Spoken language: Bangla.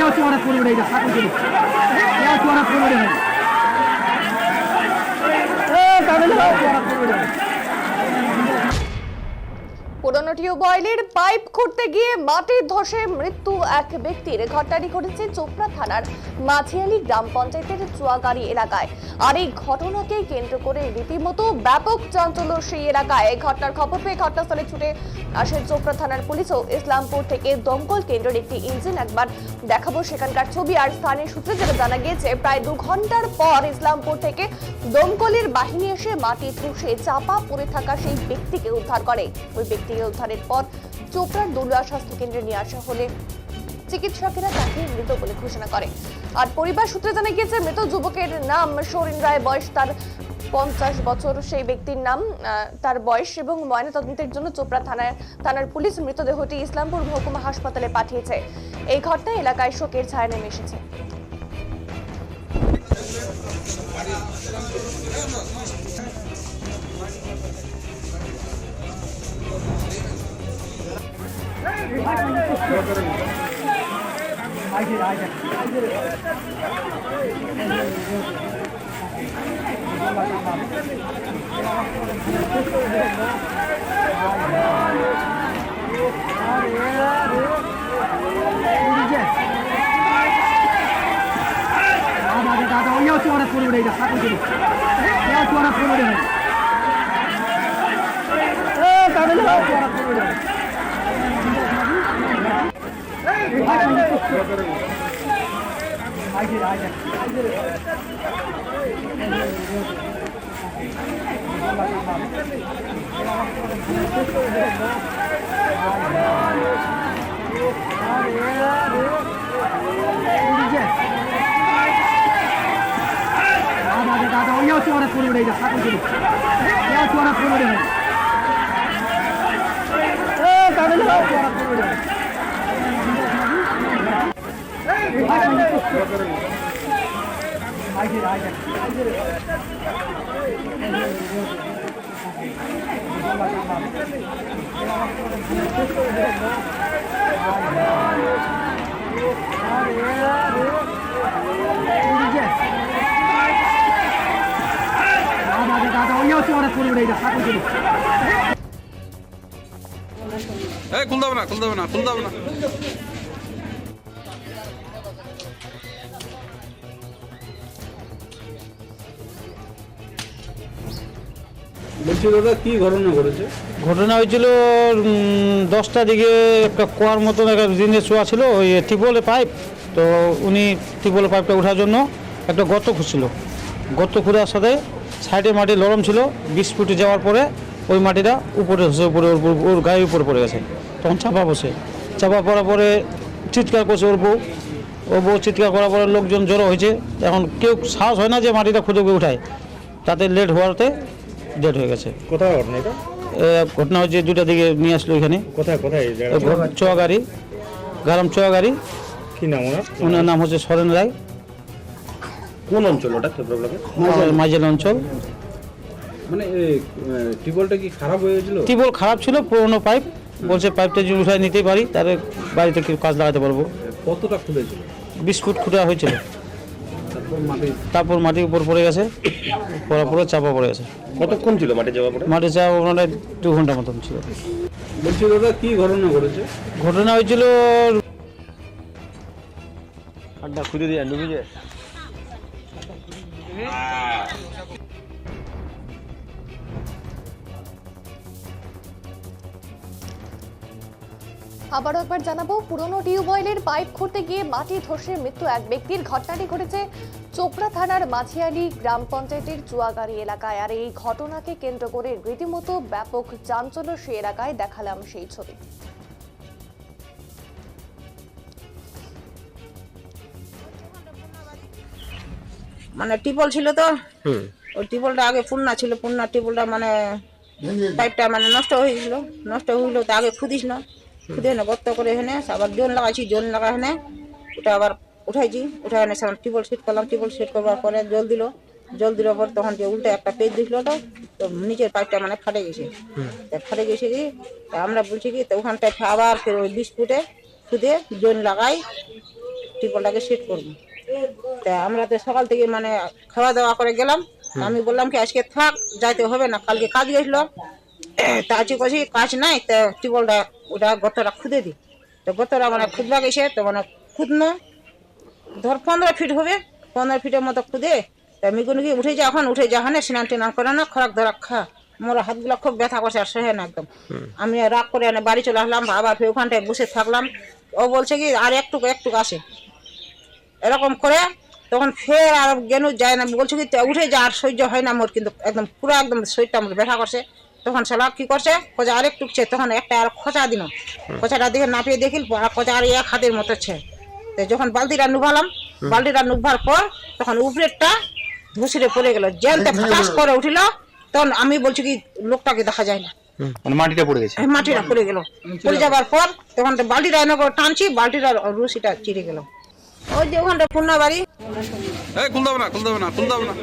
要做的服务的，还不行，要做的服务的，咱们要做的服务的。পুরনো টিউবওয়েলের পাইপ খুঁড়তে গিয়ে মাটির ধসে মৃত্যু এক ব্যক্তির। ঘটনাটি ঘটেছে চোপড়া থানার মাঝিয়ালি গ্রাম পঞ্চায়েতের চুয়াগাড়ি এলাকায়। আর এই ঘটনাকে কেন্দ্র করে রীতিমতো ব্যাপক চাঞ্চল্য সেই এলাকায়। ঘটনার খবর পেয়ে ঘটনাস্থলে ছুটে আসে চোপড়া থানার পুলিশ ও ইসলামপুর থেকে দমকল কেন্দ্রের একটি ইঞ্জিন। একবার দেখাবো সেখানকার ছবি। আর স্থানীয় সূত্রে যেটা জানা গিয়েছে, প্রায় 2 ঘন্টার পর ইসলামপুর থেকে দমকলের বাহিনী এসে মাটি ধসে চাপা পড়ে থাকা সেই ব্যক্তিকে উদ্ধার করে। ওই ব্যক্তিকে উদ্ধারের পর চোপড়ার দলুয়া স্বাস্থ্য কেন্দ্রে নিয়ে আসা হলে চিকিৎসকেরা তাকে মৃত বলে ঘোষণা করে। আর পরিবার সূত্রে জানা গিয়েছে, মৃত যুবকের নাম সরিন রায়, বয়স তার 50 বছর। সেই ব্যক্তির নাম, তার বয়স এবং ময়নাতদন্তের জন্য চোপড়া থানার পুলিশ মৃতদেহটি ইসলামপুর মহকুমা হাসপাতালে পাঠিয়েছে। এই ঘটনায় এলাকায় শোকের ছায়া নেমে এসেছে।要做的服务的，还不行，要做的服务的，咱们要做的服务的。要做的服务的，还不行，要做的服务的，咱们要做的服务的。要做的服务的，还不行。খুল দেবে না, খুল দেবে না, খুল দেবে না। বলছি দাদা, কি ঘটনা ঘটেছে? ঘটনা হয়েছিল 10টার দিকে। একটা কুয়ার মতন একটা জিনিস শোয়া ছিল, ওই টিউবওয়েলের পাইপ। তো উনি টিউবওয়েলের পাইপটা ওঠার জন্য একটা গর্ত খুঁজছিল। গর্ত খোঁড়ার সাথে সাইডে মাটি নরম ছিল। 20 ফুটে যাওয়ার পরে ওই মাটিটা উপরে ওর গায়ের উপরে পড়ে গেছে। তখন চাপা পড়ার পরে চিৎকার করছে ওর বউ চিৎকার করার পরে লোকজন জড়ো হয়েছে। এখন কেউ সাহস হয় না যে মাটিটা খুঁজে উঠায়, তাতে লেট হওয়াতে ডেট হয়ে গেছে। কোথায় ঘটনা এটা? ঘটনা হচ্ছে 2টার দিকে নিয়ে আসলো এখানে। কোথায় চুয়াগাড়ি, গ্রাম চুয়াগাড়ি। কি নাম ওনার? ওনার নাম হচ্ছে সরেন রায়। কোন অঞ্চল ওটা? মাঝেল অঞ্চল। মানে টিউবওয়েলটা কি খারাপ হয়েছিল? টিউবওয়েল খারাপ ছিল, পুরোনো পাইপ। বলছে পাইপটা যদি উঠায় নিতেই পারি তাহলে বাড়িতে কি কাজ লাগাতে পারবো। কতটা খুলেছিল? 20 ফুট খুঁড়া হয়েছিল। তারপর মাটির উপর পড়ে গেছে, পড়ার পরে চাপা পড়ে গেছে। কতক্ষণ ছিল মাটি যাওয়া পরে? মাটি চাপা পড়ে 2 ঘন্টা মতন ছিল। বলছি দাদা, কি ঘটনা ঘটেছে? ঘটনা হয়েছিল আড্ডা খুঁজে দিয়ে ডুবে যায়। আবারও একবার জানাবো, পুরনো টিউবওয়েলের পাইপ খুঁড়তে গিয়ে মাটি ধসে মৃত্যু এক ব্যক্তির। ঘটনাটি ঘটেছে চোপড়া থানার মাঝিয়ালি গ্রাম পঞ্চায়েতের চুয়াগাড়ি এলাকায়। আর এই ঘটনাকে কেন্দ্র করে রীতিমতো ব্যাপক চাঞ্চল্য সেই এলাকায়। দেখালাম সেই ছবি। মানে টিউবওয়েল ছিল তো, ওই টিউবওয়েলটা আগে পুন্না ছিল। পুন্না টিউবওয়েলটা মানে পাইপটা মানে নষ্ট হয়েছিল। তো আগে খুদিস না, খুদে এনে গর্ত করে এখানে আবার জোন লাগাইছি, জোন লাগাই এখানে ওটা আবার উঠাইছি, উঠাই এনে টিউবওয়েল সেট করলাম, টিউবওয়েল সেট করবার পরে জল দিল পর তখন যে উল্টে একটা পেজ দিছিল, তো নিচের পাইপটা মানে ফাটে গেছে। ফাটে গেছে কি তা আমরা বলছি কি তো ওখানটায় আবার ফের ওই 20 ফুটে খুদে জোন লাগাই টিউবওয়েলটাকে সেট করবো। তা আমরা তো সকাল থেকে মানে খাওয়া দাওয়া করে গেলাম। আমি বললাম কি আজকে থাক, যাইতে হবে না, কালকে কাজ গেছিল। তা আজকে কছি কাজ নাই, তা টিউবওয়েলটা ওটা গতটা খুদে দিই। তো গতটা মানে খুদবা গেছে, তো মানে খুদনো ধর 15 ফিট হবে, 15 ফিটের মতো খুদে। তা মিগুনিকে উঠে যা, এখন উঠে যা হানে স্নান টেনান করে না, খরাক ধরাক খা। মোর হাতগুলো খুব ব্যথা করছে আর সহে না একদম। আমি রাগ করে এনে বাড়ি চলে আসলাম, আবার ফের ওখানটায় বসে থাকলাম। ও বলছে কি আর একটু আসে, এরকম করে তখন ফের আর গেনু যায় না। বলছে কি উঠে যা, আর সহ্য হয় না মোর, কিন্তু একদম পুরো একদম শরীরটা আমার ব্যথা করছে। তখন শালা কি করছে, খোঁজা আরেক টুকছে, তখন একটা আর খোঁচা দিল, খোঁচাটা দিকে নাপিয়ে দেখিল আর খোঁচা আর এক হাতের মতো ছে। তো যখন বালতিটা নুভালাম, বালতিটা নুভার পর তখন উপরেরটা ধুসিরে পড়ে গেল, জেলতে ফাটাস করে উঠিল। তখন আমি বলছি কি লোকটাকে দেখা যায় না, মানে মাটিটা পড়ে গেছে। মাটিটা পড়ে গেল। পড়ে যাবার পর তখন বালতিটা এনে করে টানছি, বালতিটার রুসিটা চিরে গেল। ওই যে ওখানটা পূর্ণা বাড়ি। এই খুলতে হবে না, খুলতে হবে না, খুলতে হবে না।